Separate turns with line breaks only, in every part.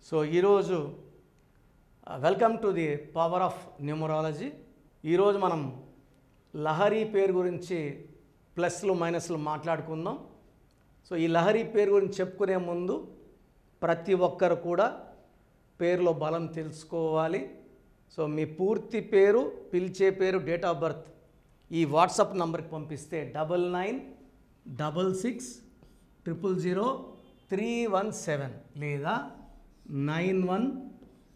So ఈరోజు welcome to the power of numerology. ఈరోజు మనం లహరి పేరు గురించి ప్లస్లు మైనస్లు మాట్లాడుకుందాం. సో ఈ లహరి పేరు గురించి చెప్పుకునే ముందు ప్రతి ఒక్కరు కూడా పేరులో బలం తెలుసుకోవాలి. సో మీ పూర్తి పేరు, పిలిచే పేరు, డేట్ ఆఫ్ బర్త్ ఈ వాట్సాప్ నంబర్కి పంపిస్తే 9966000317 లేదా 9133789199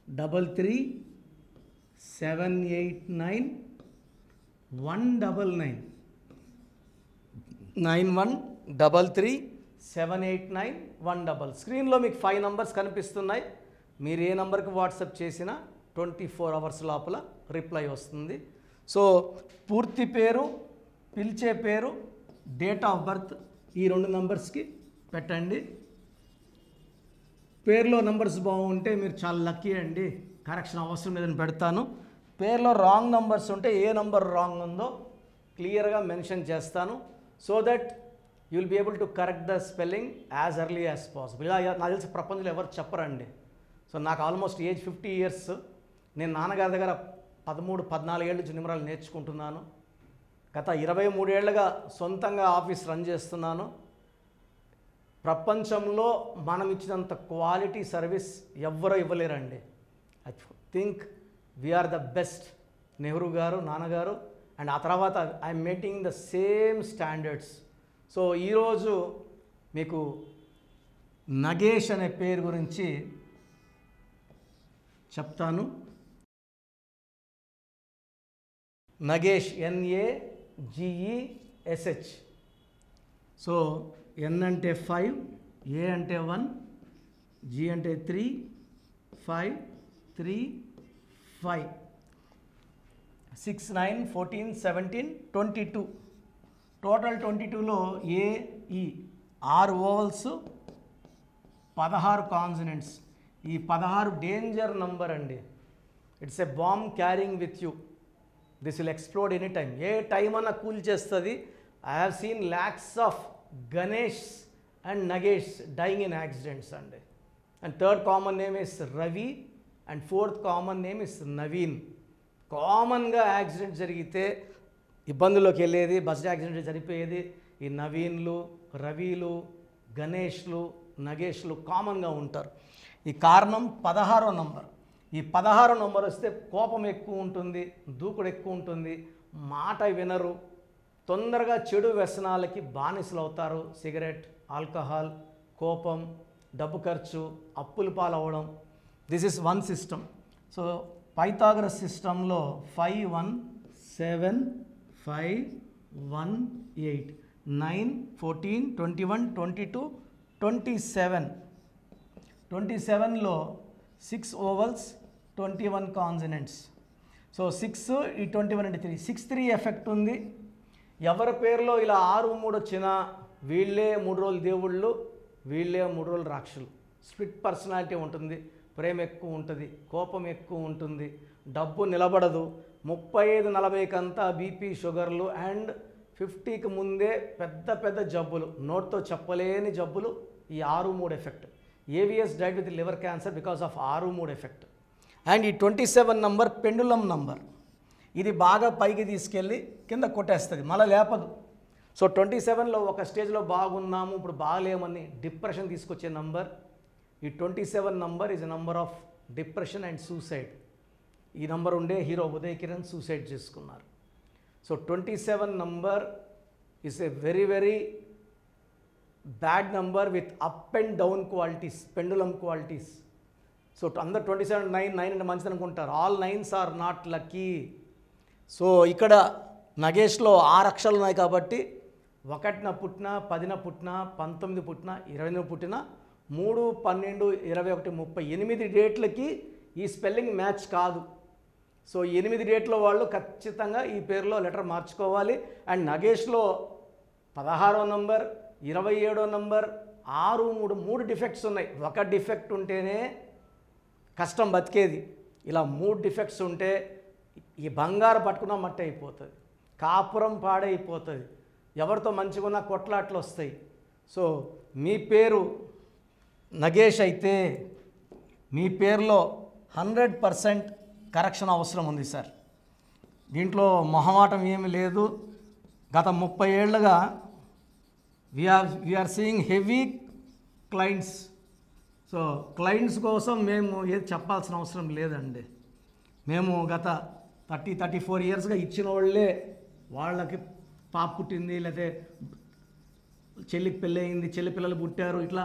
9133789199. స్క్రీన్లో మీకు 5 నంబర్స్ కనిపిస్తున్నాయి. మీరు ఏ నంబర్కి వాట్సాప్ చేసినా 24 అవర్స్ లోపల రిప్లై వస్తుంది. సో పూర్తి పేరు, పిలిచే పేరు, డేట్ ఆఫ్ బర్త్ ఈ 2 నంబర్స్కి పెట్టండి. పేరులో నంబర్స్ బాగుంటే మీరు చాలా లక్కీ అండి. కరెక్షన్ అవసరం లేదని పెడతాను. పేరులో రాంగ్ నంబర్స్ ఉంటే ఏ నంబర్ రాంగ్ ఉందో క్లియర్గా మెన్షన్ చేస్తాను. So that you will be able to correct the spelling as early as possible. ఇలా నాకు తెలిసి ప్రపంచంలో ఎవరు చెప్పరండి. సో నాకు ఆల్మోస్ట్ ఏజ్ 50 years. నేను నాన్నగారి దగ్గర 13-14 ఏళ్ళ నుంచి న్యూమరాలు నేర్చుకుంటున్నాను. గత 23 ఏళ్ళుగా సొంతంగా ఆఫీస్ రన్ చేస్తున్నాను. ప్రపంచంలో మనం ఇచ్చినంత క్వాలిటీ సర్వీస్ ఎవ్వరూ ఇవ్వలేరండి. I think we're the best. Nehru garu, నాన్నగారు, అండ్ ఆ తర్వాత I'm maintaining the same standards. So ఈరోజు మీకు నగేష్ అనే పేరు గురించి చెప్తాను. నగేష్, NAGESH. సో N అంటే 5, A అంటే 1, G అంటే 3, 5, 3, 5, 6, 9, 14, 17, 22. టోటల్ 22లో AE 6 ఓవల్స్, 16 కాన్సనెంట్స్. ఈ 16 డేంజర్ నంబర్ అండి. It's a bomb carrying with you. This will explode any time. ఏ టైం అన్నా కూల్ చేస్తుంది. I have seen lakhs of Ganesh and Nagesh dying in accidents అండి. And third common name is Ravi and fourth common name is Naveen. కామన్గా accident జరిగితే ఇబ్బందుల్లోకి వెళ్ళేది, bus accident జరిపోయేది ఈ నవీన్లు, రవిలు, గణేష్లు, నగేష్లు కామన్గా ఉంటారు. ఈ కారణం 16వ నంబర్. ఈ 16వ నంబర్ వస్తే కోపం ఎక్కువ ఉంటుంది, దూకుడు ఎక్కువ ఉంటుంది, మాట వినరు, తొందరగా చెడు వ్యసనాలకి బానిసలు అవుతారు. సిగరెట్, ఆల్కహాల్, కోపం, డబ్బు ఖర్చు, అప్పులు పాలవ్వడం. This is one system. So Pythagoras సిస్టంలో 5, 1, 7, 5, 1, 8, 9, 14, 21, 22, 27. 27లో 6 ఓవల్స్, 21 కాన్సనెంట్స్. సో 6 ఈ 21 అంటే 3, 6-3 ఎఫెక్ట్ ఉంది. ఎవరి పేరులో ఇలా 6-3 వచ్చినా వీళ్ళే 3 రోజులు దేవుళ్ళు, వీళ్ళే 3 రోజులు రాక్షసులు. స్ప్లిట్ పర్సనాలిటీ ఉంటుంది, ప్రేమ ఎక్కువ ఉంటుంది, కోపం ఎక్కువ ఉంటుంది, డబ్బు నిలబడదు. 35-40కంతా బీపీ, షుగర్లు, అండ్ 50కి ముందే పెద్ద పెద్ద జబ్బులు, నోట్తో చెప్పలేని జబ్బులు. ఈ 6-3 effect. AVS died with liver cancer because of 6-3 effect. And ఈ 27 నంబర్ పెండులం నంబర్. ఇది బాగా పైకి తీసుకెళ్ళి కింద కొట్టేస్తుంది, మళ్ళీ లేపదు. సో 27లో ఒక స్టేజ్లో బాగున్నాము, ఇప్పుడు బాగలేమని డిప్రెషన్ తీసుకొచ్చే నంబర్. ఈ 27 number is a number of depression and suicide. ఈ నంబర్ ఉండే హీరో ఉదయ్ కిరణ్ సూసైడ్ చేసుకున్నారు. So 27 number is a very very bad number with up and down qualities, pendulum qualities. So అందరు 27, 9 అంటే మంచిది అనుకుంటారు. All 9s are not lucky. So ఇక్కడ నగేష్లో 6 అక్షరాలు ఉన్నాయి కాబట్టి 1న పుట్టినా, 10న పుట్టినా, 19 పుట్టినా, 20 పుట్టినా, 3, 12, 21, 30 8 డేట్లకి ఈ స్పెల్లింగ్ మ్యాచ్ కాదు. సో 8 డేట్ల వాళ్ళు ఖచ్చితంగా ఈ పేరులో లెటర్ మార్చుకోవాలి. అండ్ నగేష్లో 16వ నంబర్, 27వ నంబర్, 6, 3 డిఫెక్ట్స్ ఉన్నాయి. ఒక డిఫెక్ట్ ఉంటేనే కష్టం బతికేది. ఇలా 3 డిఫెక్ట్స్ ఉంటే ఈ బంగారు పట్టుకున్న మట్టి అయిపోతుంది, కాపురం పాడైపోతుంది, ఎవరితో మంచిగా ఉన్న కొట్లాట్లు వస్తాయి. సో మీ పేరు నగేష్ అయితే మీ పేరులో 100% కరెక్షన్ అవసరం ఉంది సార్. దీంట్లో మొహమాటం ఏమీ లేదు. గత 30 ఏళ్ళుగా we're seeing heavy clients. So clients కోసం మేము ఏది చెప్పాల్సిన అవసరం లేదండి. మేము గత 34 ఇయర్స్గా ఇచ్చిన వాళ్ళే వాళ్ళకి పాప పుట్టింది, లేకపోతే చెల్లికి పెళ్ళి అయింది, చెల్లి పిల్లలు పుట్టారు, ఇట్లా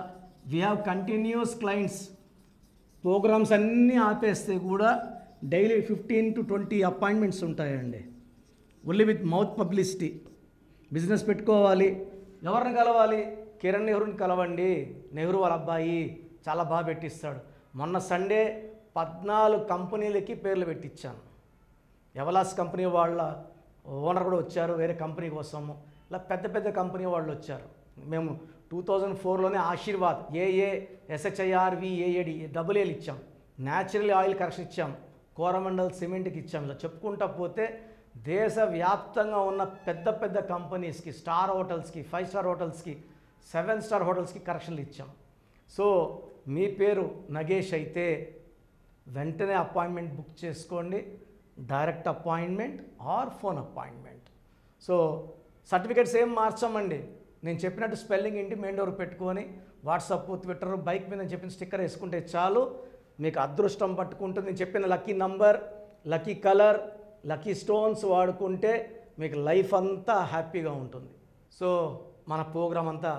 we have continuous clients. Programmes అన్నీ ఆపేస్తే కూడా డైలీ 15 to 20 అపాయింట్మెంట్స్ ఉంటాయండి. Only with mouth publicity. Business పెట్టుకోవాలి, ఎవరిని కలవాలి? కిరణ్ నెహ్రూని కలవండి, నెహ్రూ వాళ్ళ అబ్బాయి చాలా బాగా పెట్టిస్తాడు. మొన్న సండే 14 కంపెనీలకి పేర్లు పెట్టించాను. ఎవలాస్ కంపెనీ వాళ్ళ ఓనర్ కూడా వచ్చారు, వేరే కంపెనీ కోసము. ఇలా పెద్ద పెద్ద కంపెనీ వాళ్ళు వచ్చారు. మేము 2004లోనే ఆశీర్వాద్ AASHIRVAAD డబుల్ ఏలు ఇచ్చాం, న్యాచురల్ ఆయిల్ కరెక్షన్ ఇచ్చాం, కోరమండల్ సిమెంట్కి ఇచ్చాం. ఇలా చెప్పుకుంటా పోతే దేశవ్యాప్తంగా ఉన్న పెద్ద పెద్ద కంపెనీస్కి, స్టార్ హోటల్స్కి, 5 స్టార్ హోటల్స్కి, 7 స్టార్ హోటల్స్కి కరెక్షన్లు ఇచ్చాం. సో మీ పేరు నగేష్ అయితే వెంటనే అపాయింట్మెంట్ బుక్ చేసుకోండి. Direct appointment are phone appointment. So certificates ఏం మార్చామండి. నేను చెప్పినట్టు స్పెల్లింగ్ ఇంటి మెయిన్ డోర్ పెట్టుకొని వాట్సాప్, ట్విట్టర్, బైక్ మీద నేను చెప్పిన స్టిక్కర్ వేసుకుంటే చాలు, మీకు అదృష్టం పట్టుకుంటుంది. నేను చెప్పిన lucky number, lucky colour, lucky stones వాడుకుంటే మీకు లైఫ్ అంతా హ్యాపీగా ఉంటుంది. సో మన ప్రోగ్రామ్ అంతా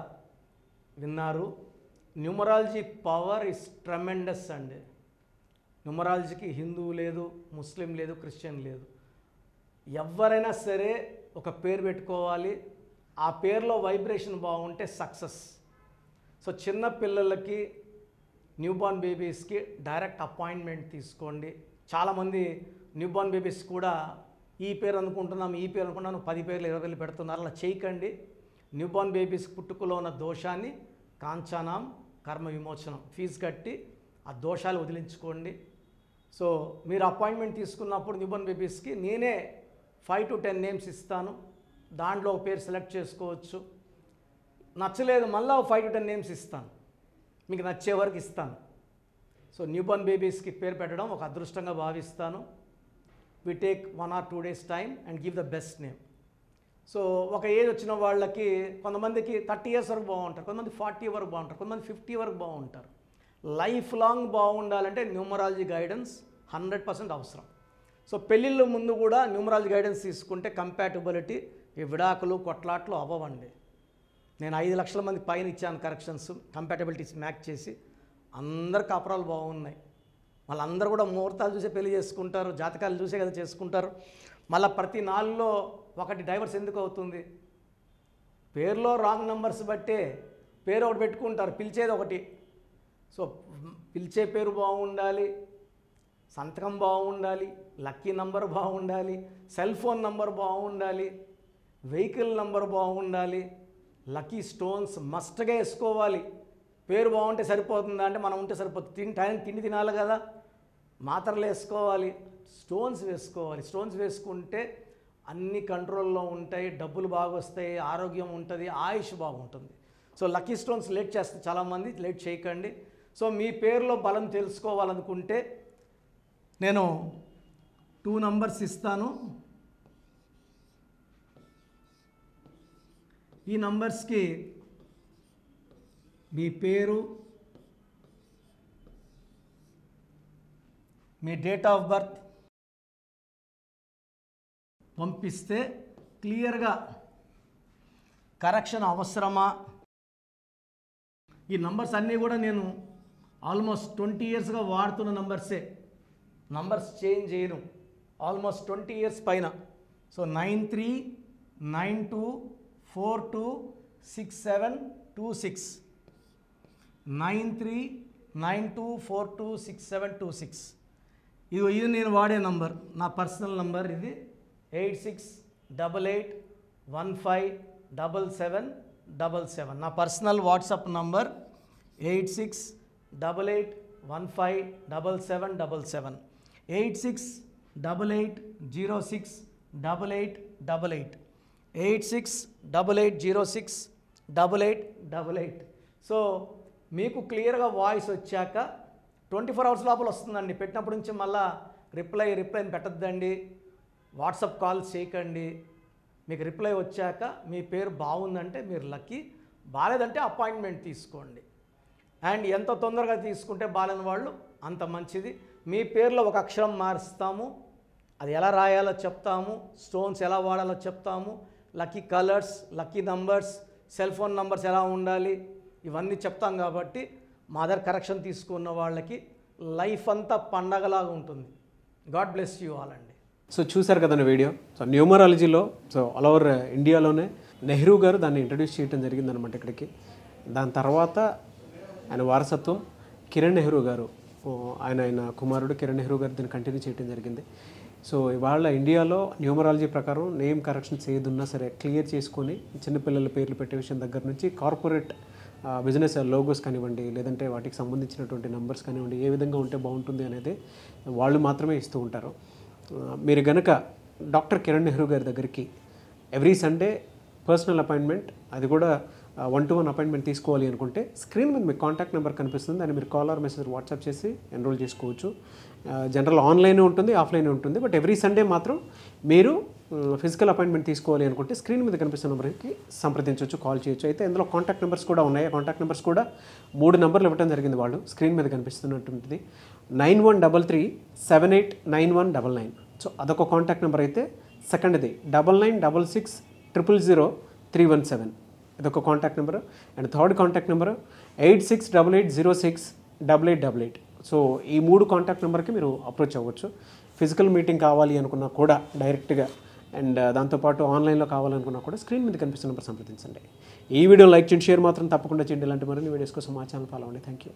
విన్నారు. న్యూమరాలజీ పవర్ ఇస్ ట్రెమెండస్ అండి. న్యూమరాలజీకి హిందూ లేదు, ముస్లిం లేదు, క్రిస్టియన్ లేదు. ఎవరైనా సరే ఒక పేరు పెట్టుకోవాలి, ఆ పేరులో వైబ్రేషన్ బాగుంటే సక్సెస్. సో చిన్న పిల్లలకి, న్యూబార్న్ బేబీస్కి డైరెక్ట్ అపాయింట్మెంట్ తీసుకోండి. చాలామంది న్యూబార్న్ బేబీస్ కూడా ఈ పేరు అనుకుంటున్నాం, ఈ పేరు అనుకుంటున్నాను, 10 పేర్లు 20 పేర్లు పెడుతున్నారు. అలా చేయకండి. న్యూబార్న్ బేబీస్ పుట్టుకలో ఉన్న దోషాన్ని కాంచానాం కర్మ విమోచనం ఫీజు కట్టి ఆ దోషాలు వదిలించుకోండి. సో మీరు అపాయింట్మెంట్ తీసుకున్నప్పుడు న్యూబార్న్ బేబీస్కి నేనే 5 to 10 నేమ్స్ ఇస్తాను. దాంట్లో ఒక పేరు సెలెక్ట్ చేసుకోవచ్చు. నచ్చలేదు మళ్ళీ 5 to 10 నేమ్స్ ఇస్తాను, మీకు నచ్చే వరకు ఇస్తాను. సో న్యూబార్న్ బేబీస్కి పేరు పెట్టడం ఒక అదృష్టంగా భావిస్తాను. We take 1 or 2 days time and give the best name. So ఒక ఏజ్ వచ్చిన వాళ్ళకి కొంతమందికి 30 years వరకు బాగుంటారు, కొంతమంది 40 వరకు బాగుంటారు, కొంతమంది 50 వరకు బాగుంటారు. లైఫ్ లాంగ్ బాగుండాలంటే న్యూమరాలజీ గైడెన్స్ 100% అవసరం. సో పెళ్ళిళ్ళ ముందు కూడా న్యూమరాలజీ గైడెన్స్ తీసుకుంటే కంపాటబిలిటీ, ఈ విడాకులు కొట్లాట్లు అవ్వవండి. నేను 5 లక్షల మంది పైన ఇచ్చాను కరెక్షన్స్, కంపాటబిలిటీస్ మ్యాచ్ చేసి, అందరు కాపురాలు బాగున్నాయి. వాళ్ళందరూ కూడా ముహూర్తాలు చూసే పెళ్లి చేసుకుంటారు, జాతకాలు చూసే కదా చేసుకుంటారు. మళ్ళీ ప్రతి 4లో ఒకటి డైవర్స్ ఎందుకు అవుతుంది? పేరులో రాంగ్ నెంబర్స్ బట్టే పేరు ఒకటి పెట్టుకుంటారు, పిలిచేది ఒకటి. సో పిలిచే పేరు బాగుండాలి, సంతకం బాగుండాలి, లక్కీ నంబర్ బాగుండాలి, సెల్ ఫోన్ నంబర్ బాగుండాలి, వెహికల్ నంబర్ బాగుండాలి, లక్కీ స్టోన్స్ మస్ట్గా వేసుకోవాలి. పేరు బాగుంటే సరిపోతుందా అంటే మనం ఉంటే సరిపోతుంది. టైం తిండి తినాలి కదా, మాత్రలు వేసుకోవాలి, స్టోన్స్ వేసుకోవాలి. స్టోన్స్ వేసుకుంటే అన్ని కంట్రోల్లో ఉంటాయి, డబ్బులు బాగా వస్తాయి, ఆరోగ్యం ఉంటుంది, ఆయుష్ బాగుంటుంది. సో లక్కీ స్టోన్స్ లేట్ చేస్తే చాలామంది లేట్ చేయకండి. సో మీ పేరులో బలం తెలుసుకోవాలనుకుంటే నేను 2 నంబర్స్ ఇస్తాను. ఈ నంబర్స్కి మీ పేరు, మీ డేట్ ఆఫ్ బర్త్ పంపిస్తే క్లియర్గా కరెక్షన్ అవసరమా. ఈ నంబర్స్ అన్నీ కూడా నేను ఆల్మోస్ట్ 20 yearsగా వాడుతున్న నంబర్సే, నంబర్స్ చేంజ్ చేయను. ఆల్మోస్ట్ 20 years పైన. సో 9392426726 9392426726. ఇది నేను వాడే నంబర్, నా పర్సనల్ నంబర్. ఇది 8688157777. నా పర్సనల్ వాట్సాప్ నంబర్ 8688157777. 8688068888. 8688068888. సో మీకు క్లియర్గా వాయిస్ వచ్చాక 24 అవర్స్ లోపల వస్తుందండి. పెట్టినప్పటి నుంచి మళ్ళీ రిప్లైని పెట్టద్దండి, వాట్సాప్ కాల్స్ చేయకండి. మీకు రిప్లై వచ్చాక మీ పేరు బాగుందంటే మీరు లక్కీ, బాలేదంటే అపాయింట్మెంట్ తీసుకోండి. అండ్ ఎంత తొందరగా తీసుకుంటే బాలేని వాళ్ళు అంత మంచిది. మీ పేరులో ఒక అక్షరం మారుస్తాము, అది ఎలా రాయాలో చెప్తాము, స్టోన్స్ ఎలా వాడాలో చెప్తాము, lucky colours, lucky numbers, cell phone numbers ఎలా ఉండాలి ఇవన్నీ చెప్తాం. కాబట్టి మా దగ్గర కరెక్షన్ తీసుకున్న వాళ్ళకి లైఫ్ అంతా పండగలాగా ఉంటుంది. గాడ్ బ్లెస్ యూ ఆల్ అండి.
సో చూసారు కదండి వీడియో. సో న్యూమరాలజీలో ఆల్ ఓవర్ ఇండియాలోనే నెహ్రూ గారు దాన్ని ఇంట్రడ్యూస్ చేయడం జరిగిందనమాట ఇక్కడికి. దాని తర్వాత ఆయన వారసత్వం కిరణ్ నెహ్రూ గారు, ఆయన కుమారుడు కిరణ్ నెహ్రూ గారు దీన్ని కంటిన్యూ చేయడం జరిగింది. సో ఇవాళ ఇండియాలో న్యూమరాలజీ ప్రకారం నేమ్ కరెక్షన్స్ ఏదున్నా సరే క్లియర్ చేసుకొని చిన్నపిల్లల పేర్లు పెట్టే విషయం దగ్గర నుంచి కార్పొరేట్ బిజినెస్ లోగోస్ కానివ్వండి, లేదంటే వాటికి సంబంధించినటువంటి నంబర్స్ కానివ్వండి, ఏ విధంగా ఉంటే బాగుంటుంది అనేది వాళ్ళు మాత్రమే ఇస్తూ ఉంటారు. మీరు గనక డాక్టర్ కిరణ్ నెహ్రూ గారి దగ్గరికి ఎవ్రీ సండే పర్సనల్ అపాయింట్మెంట్, అది కూడా 1-to-1 అపాయింట్మెంట్ తీసుకోవాలి అనుకుంటే స్క్రీన్ మీద మీకు కాంటాక్ట్ నెంబర్ కనిపిస్తుంది, దాన్ని మీరు కాల్ ఆర్ మెసేజ్ వాట్సాప్ చేసి ఎన్రోల్ చేసుకోవచ్చు. జనరల్ ఆన్లైన్ ఉంటుంది, ఆఫ్లైన్ ఉంటుంది. బట్ ఎవ్రీ సండే మాత్రం మీరు ఫిజికల్ అపాయింట్మెంట్ తీసుకోవాలి అనుకుంటే స్క్రీన్ మీద కనిపిస్తున్న నెంబర్కి సంప్రదించవచ్చు, కాల్ చేయొచ్చు. అయితే ఇందులో కాంటాక్ట్ నెంబర్స్ కూడా ఉన్నాయి. కాంటాక్ట్ నెంబర్స్ కూడా 3 నెంబర్లు ఇవ్వడం జరిగింది వాళ్ళు, స్క్రీన్ మీద కనిపిస్తున్నటువంటిది 9133789199. సో అదొక కాంటాక్ట్ నెంబర్. అయితే సెకండ్ది 9966000317, ఇదొక contact number. And third contact number 8688068888. So ఈ 3 కాంటాక్ట్ నెంబర్కి మీరు అప్రోచ్ అవ్వచ్చు. ఫిజికల్ మీటింగ్ కావాలి అనుకున్నా కూడా డైరెక్ట్గా, అండ్ దాంతోపాటు ఆన్లైన్లో కావాలనుకున్నా కూడా స్క్రీన్ మీద కనిపిస్తున్న నెంబర్ సంప్రదించండి. ఈ వీడియో లైక్ చేయండి, షేర్ మాత్రం తప్పకుండా చేయండి. ఇలాంటి మరిన్ని వీడియోస్ కోసం మా ఛానల్ ఫాలో అవ్వండి. Thank you.